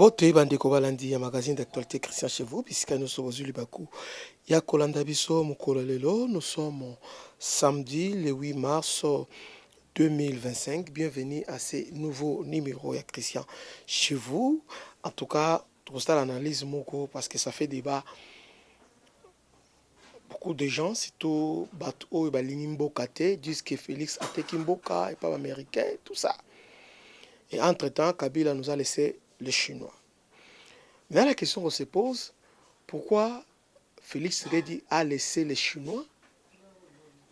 Mbote bandeko balandi ya magazine d'actualité Christian chez vous, puisque nous sommes au Bakou. Ya Kolanda Biso Mukololelo, nous sommes samedi le 8 mars 2025. Bienvenue à ce nouveau numéro ya Christian chez vous. En tout cas, tout ça l'analyse moko parce que ça fait débat. Beaucoup de gens, surtout Bato et Balinimbo Kate, disent que Félix a été Kimboka et pas américain, tout ça. Et entre-temps, Kabila nous a laissé les Chinois. Mais la question qu'on se pose, pourquoi Félix Tshisekedi a laissé les Chinois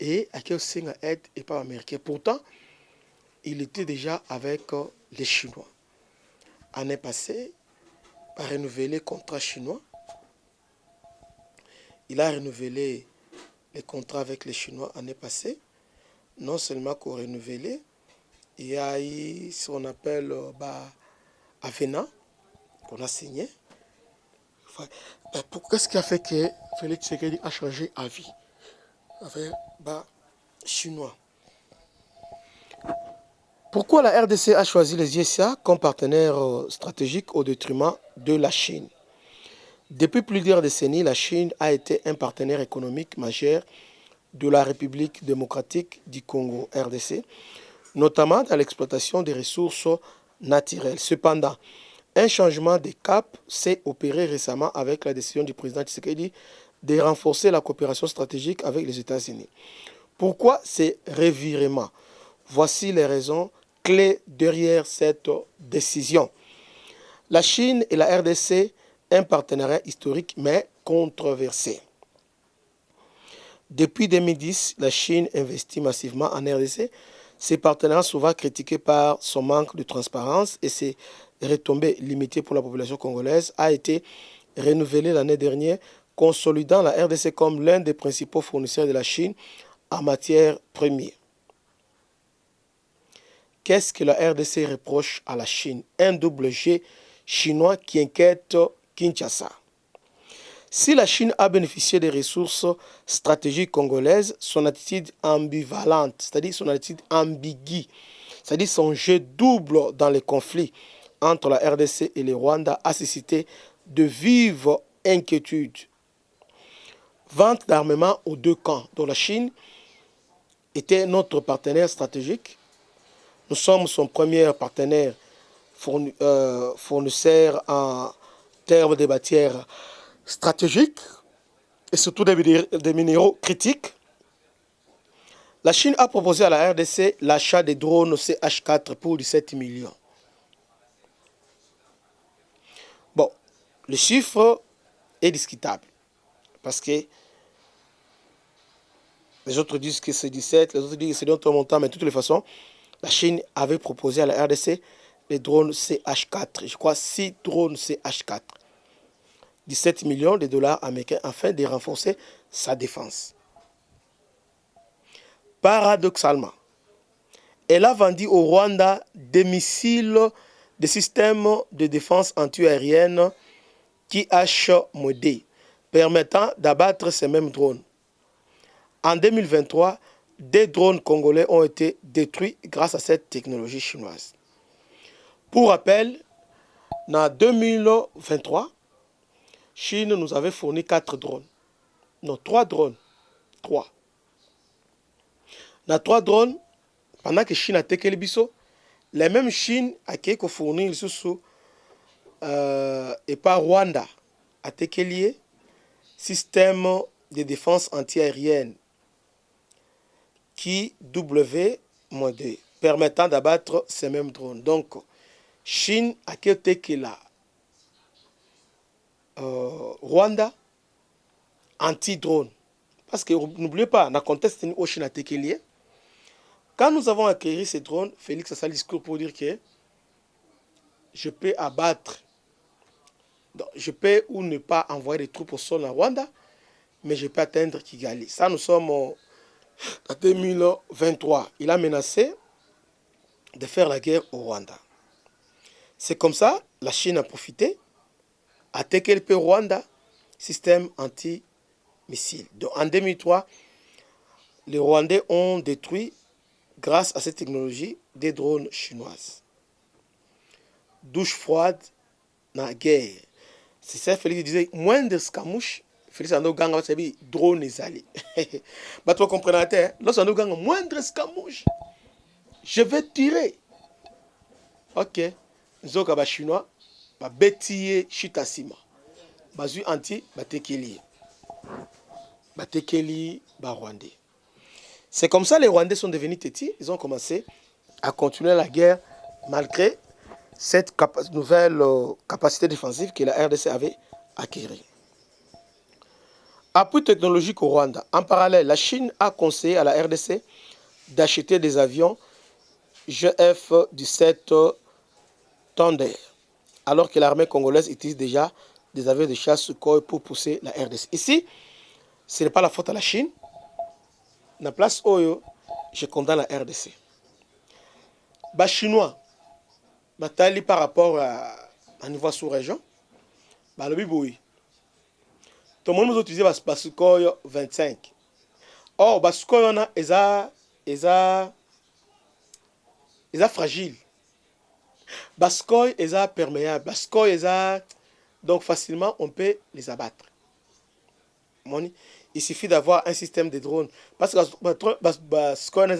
et à quel signe aide et pas américain? Pourtant, il était déjà avec les Chinois. L'année passée, il a renouvelé le contrat chinois. Il a renouvelé les contrats avec les Chinois l'année passée. Non seulement qu'on a renouvelé, il y a eu ce qu'on appelle Avena, qu'on a signé. Qu'est-ce qui a fait que Félix Tshisekedi a changé d'avis avec Chinois? Pourquoi la RDC a choisi les USA comme partenaire stratégique au détriment de la Chine? Depuis plusieurs décennies, la Chine a été un partenaire économique majeur de la République démocratique du Congo, RDC, notamment dans l'exploitation des ressources naturelles. Cependant, un changement de cap s'est opéré récemment avec la décision du président Tshisekedi de renforcer la coopération stratégique avec les États-Unis. Pourquoi ces revirements? Voici les raisons clés derrière cette décision. La Chine et la RDC, un partenariat historique mais controversé. Depuis 2010, la Chine investit massivement en RDC. Ces partenariats souvent critiqués par son manque de transparence et ses retombées limitées pour la population congolaise a été renouvelé l'année dernière, consolidant la RDC comme l'un des principaux fournisseurs de la Chine en matière première. Qu'est-ce que la RDC reproche à la Chine? Un double G chinois qui inquiète Kinshasa. Si la Chine a bénéficié des ressources stratégiques congolaises, son attitude ambivalente, c'est-à-dire son attitude ambiguë, c'est-à-dire son jeu double dans les conflits entre la RDC et le Rwanda a suscité de vives inquiétudes. Vente d'armement aux deux camps, dont la Chine était notre partenaire stratégique. Nous sommes son premier partenaire fournisseur en termes de matières stratégiques et surtout des minéraux critiques. La Chine a proposé à la RDC l'achat des drones CH4 pour 17 millions. Bon, le chiffre est discutable parce que les autres disent que c'est 17, les autres disent que c'est d'autres montants, mais de toutes les façons, la Chine avait proposé à la RDC les drones CH4, je crois 6 drones CH4. 17 millions de dollars américains afin de renforcer sa défense. Paradoxalement, elle a vendu au Rwanda des missiles, des systèmes de défense anti-aérienne Ki-H-MOD, permettant d'abattre ces mêmes drones. En 2023, des drones congolais ont été détruits grâce à cette technologie chinoise. Pour rappel, en 2023, Chine nous avait fourni 4 drones. Non, 3 drones. 3. Dans 3 drones, pendant que Chine a été biso, les mêmes Chine a été fourni et par Rwanda a été lié système de défense anti-aérienne qui W-2 permettant d'abattre ces mêmes drones. Donc, Chine a été là. Rwanda anti-drone. Parce que n'oubliez pas, dans le contexte où Chine a été lié, quand nous avons acquis ces drones, Félix a fait un discours pour dire que je peux abattre, donc, je peux ou ne pas envoyer des troupes au sol en Rwanda, mais je peux atteindre Kigali. Ça, nous sommes en 2023. Il a menacé de faire la guerre au Rwanda. C'est comme ça, la Chine a profité, a attaqué le Rwanda, système anti-missile. Donc, en 2003, les Rwandais ont détruit, grâce à cette technologie, des drones chinoises. Douche froide, la guerre. C'est ça, Félix disait, moindre escamouche, Félix Ando Ganga, c'est dire drone et allé. Bah, toi, comprenez, lorsqu'on a Ganga, moindre escamouche, je vais tirer. Ok. Zoka ba chinois, ba betiye chitasima. Bazu anti, ba tekeli. Ba tekeli, ba rwandais. C'est comme ça les Rwandais sont devenus tétis. Ils ont commencé à continuer la guerre malgré cette nouvelle capacité défensive que la RDC avait acquérie. Appui technologique au Rwanda. En parallèle, la Chine a conseillé à la RDC d'acheter des avions GF-17 Thunder, alors que l'armée congolaise utilise déjà des avions de chasse Sukhoi pour pousser la RDC. Ici, ce n'est pas la faute à la Chine. Na place Oyo, je condamne la RDC. Les Chinois, par rapport à niveau sous-région, le Biboui. Tout le monde a utilisé le Sukhoi 25. Or, le Sukhoi est fragile. Le Sukhoi est perméable. Le Sukhoi est... Donc, facilement, on peut les abattre. Il suffit d'avoir un système de drones. Parce que le Sukhoi est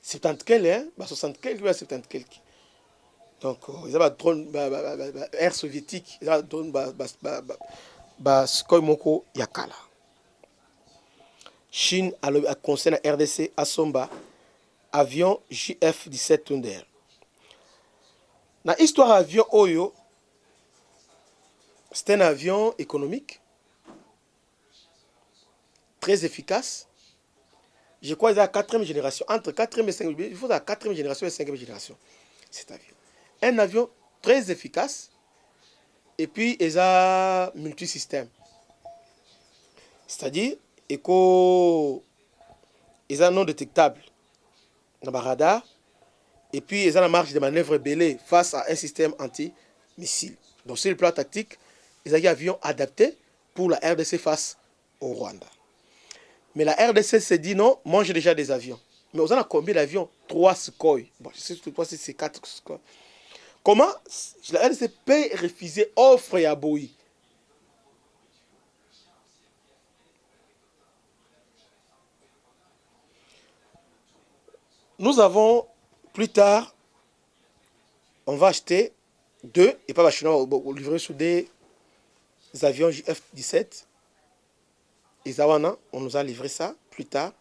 70 quelques, 60 quelques, 70 quelques. Donc, ils ont un drone air soviétique. Ils ont un drone Sukhoi Moko Yakala. Chine a conseillé la RDC à Somba avion JF-17 Thunder. Dans l'histoire avion Oyo, c'est un avion économique, très efficace. Je crois qu'il est à la 4e génération. Entre 4e et 5e, il faut la 4e génération et 5e génération. Cet avion. Un avion très efficace. Et puis, il a multisystème. C'est-à-dire, il a non détectable dans le radar. Et puis, ils ont la marge de manœuvre belée face à un système anti-missile. Donc, sur le plan tactique, ils ont un avion adapté pour la RDC face au Rwanda. Mais la RDC s'est dit non, moi j'ai déjà des avions. Mais on a combien d'avions? 3 Sukhoi. Bon, je sais pas si c'est 4 Sukhoi. Comment la RDC peut refuser offre et aboui? Nous avons, plus tard, on va acheter 2, et pas chinois, livrer sur des avions JF-17. Et Zawana, on nous a livré ça plus tard.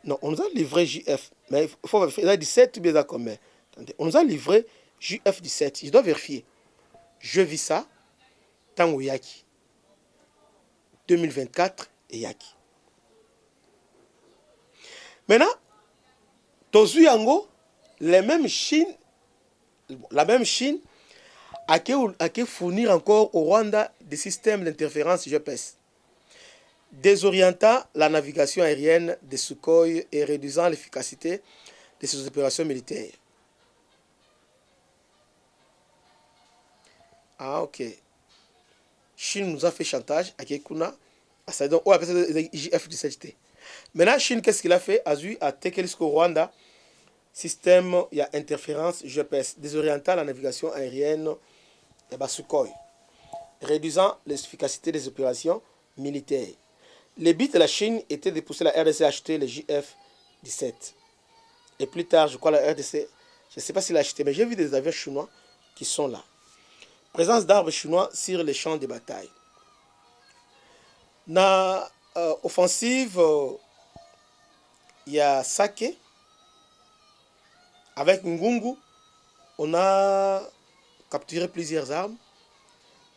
Non, on nous a livré JF. Mais il faut vérifier. 17 ou bien combien? On nous a livré JF-17. Je dois vérifier. Je vis ça. Tango Yaki. 2024 et Yaki. Maintenant, Tozu Yango, la même Chine a qu'à fournir encore au Rwanda des systèmes d'interférence GPS, désorientant la navigation aérienne des Sukhoi et réduisant l'efficacité de ses opérations militaires. Ah, ok. Chine nous a fait chantage à Kekuna. Donc, on appelle ça JF-17T. Maintenant, Chine, qu'est-ce qu'il a fait? Azui a Tekelisco Rwanda. Système, il y a interférence GPS, désorientant la navigation aérienne et Sukhoi, réduisant l'efficacité des opérations militaires. Le but de la Chine était de pousser la RDC à acheter les JF-17. Et plus tard, je crois la RDC, je ne sais pas s'il a acheté, mais j'ai vu des avions chinois qui sont là. Présence d'arbres chinois sur les champs de bataille. Dans l'offensive, il y a Sake. Avec Ngungu, on a capturé plusieurs armes.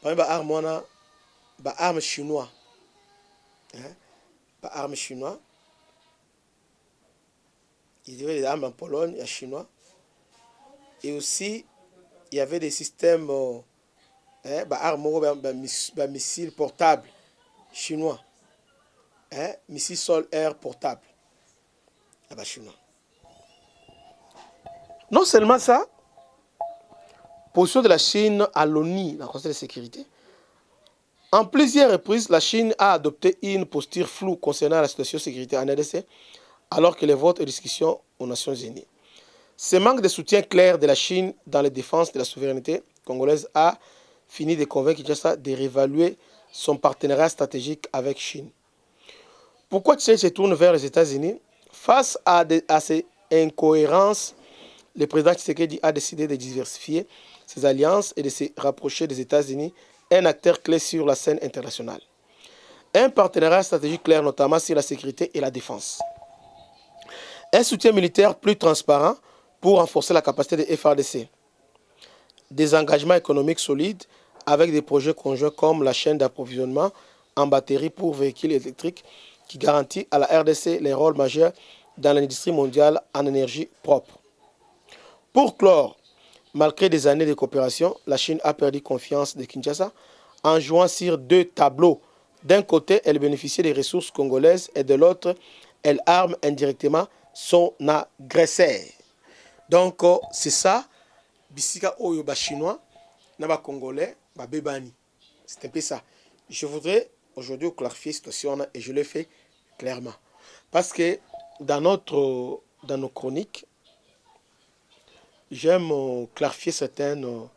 Par exemple, on a des armes chinoises. Des armes chinoises. Il y avait des armes en Pologne, il y a chinois. Et aussi, il y avait des systèmes, des missiles portables chinois. Missiles sol-air portables. Chinois. Non seulement ça, position de la Chine à l'ONU, la Conseil de sécurité. En plusieurs reprises, la Chine a adopté une posture floue concernant la situation de sécurité en RDC, alors que les votes et discussions aux Nations Unies. Ce manque de soutien clair de la Chine dans la défense de la souveraineté congolaise a fini de convaincre Kinshasa de réévaluer son partenariat stratégique avec Chine. Pourquoi Tshisekedi se tourne vers les États-Unis? Face à ces incohérences, le président Tshisekedi a décidé de diversifier ses alliances et de se rapprocher des États-Unis, un acteur clé sur la scène internationale. Un partenariat stratégique clair, notamment sur la sécurité et la défense. Un soutien militaire plus transparent pour renforcer la capacité de FARDC. Des engagements économiques solides avec des projets conjoints comme la chaîne d'approvisionnement en batterie pour véhicules électriques qui garantit à la RDC les rôles majeurs dans l'industrie mondiale en énergie propre. Pour clore, malgré des années de coopération, la Chine a perdu confiance de Kinshasa en jouant sur deux tableaux. D'un côté, elle bénéficiait des ressources congolaises et de l'autre, elle arme indirectement son agresseur. Donc, c'est ça, Bisika Oyo ba chinois, na congolais, ba bebani. C'est un peu ça. Je voudrais aujourd'hui clarifier cette situation et je le fais clairement. Parce que dans nos chroniques, j'aime clarifier certaines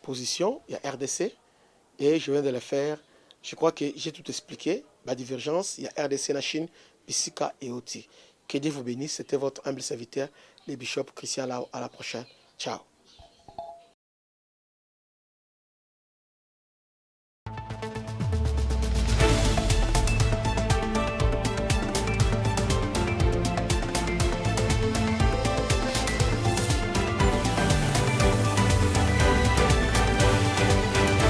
positions. Il y a RDC et je viens de le faire. Je crois que j'ai tout expliqué. La divergence, il y a RDC, la Chine, Bisika et Oti. Que Dieu vous bénisse. C'était votre humble serviteur, le bishop Christian Lao. À la prochaine. Ciao.